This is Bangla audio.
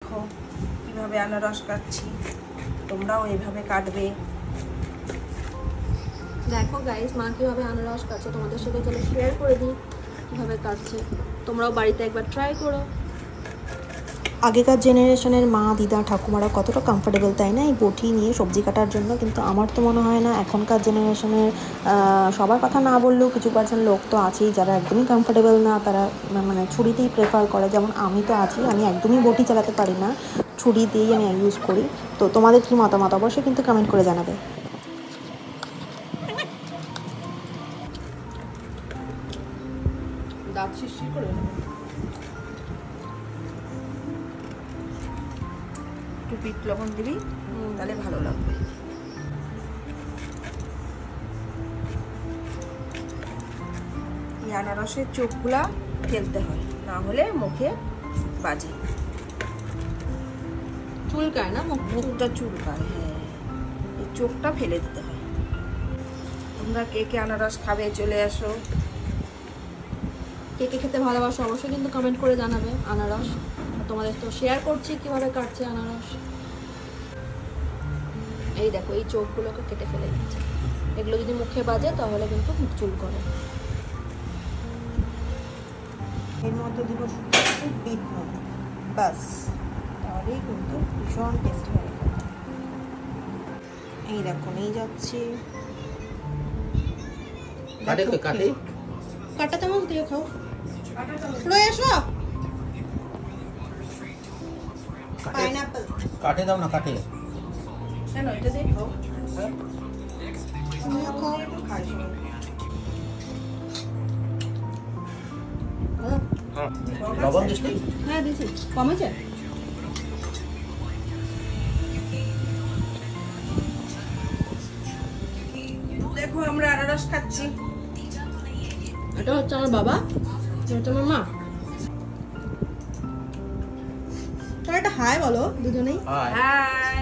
দেখো কিভাবে আনারস কাটছি, তোমরাও এইভাবে কাটবে। দেখো গাইস মা কিভাবে আনারস কাটছে, তোমাদের সাথে চলো শেয়ার করে দিই কিভাবে কাটছে, তোমরাও বাড়িতে একবার ট্রাই করো। আগেকার জেনারেশনের মা দিদা ঠাকুমারা কতটা কমফোর্টেবল তাই না এই বটি নিয়ে সবজি কাটার জন্য, কিন্তু আমার তো মনে হয় না। এখনকার জেনারেশনের সবার কথা না বললেও কিছু পার্সেন্ট লোক তো আছেই যারা একদমই কমফোর্টেবল না, তারা মানে ছুরিতেই প্রেফার করে। যেমন আমি তো আছি, আমি একদমই বটি চালাতে পারি না, ছুরি দিয়েই আমি ইউজ করি। তো তোমাদের কি মতামত অবশ্যই কিন্তু কমেন্ট করে জানাবে। দাঁত শিরশির করে একটু বিট লবণ দিবি, তাহলে ভালো লাগবে। এই আনারসের চোখগুলা ফেলতে হয়, না হলে মুখে বাজে, চুলকায় না মুখটা চুলকায়। হ্যাঁ, এই চোখটা ফেলে দিতে হয়। তোমরা কে কে আনারস খাবে চলে আসো। কে কে খেতে ভালোবাসো অবশ্যই কিন্তু কমেন্ট করে জানাবে আনারস। তোমাদের তো শেয়ার করছি কিভাবে কাটছে আনারস। এই দেখো এই চোখগুলোকে কেটে ফেলে দিচ্ছে, এগুলো যদি মুখে বাজে তাহলে কিন্তু মুখ চুল করে। এর মধ্যে দিব বিট নুন, বাস, তাহলেই কিন্তু ভীষণ টেস্টি হবে। এই দেখো নিয়ে যাচ্ছি। কাটা চামচ দিয়ে খাও, লয়ে এসো। পাইনাপল কাটে দাও না, কাটে কেন এটা দিয়ে খাও? তুমিও খাও। লবণ দিস? হ্যাঁ দিছি, কমেছে। দেখো আমরা আনারস খাচ্ছি। এটা হচ্ছে আমার বাবা, এটা হচ্ছে আমার মা। তোরা একটা হাই বলো দুজনেই। হাই। হাই।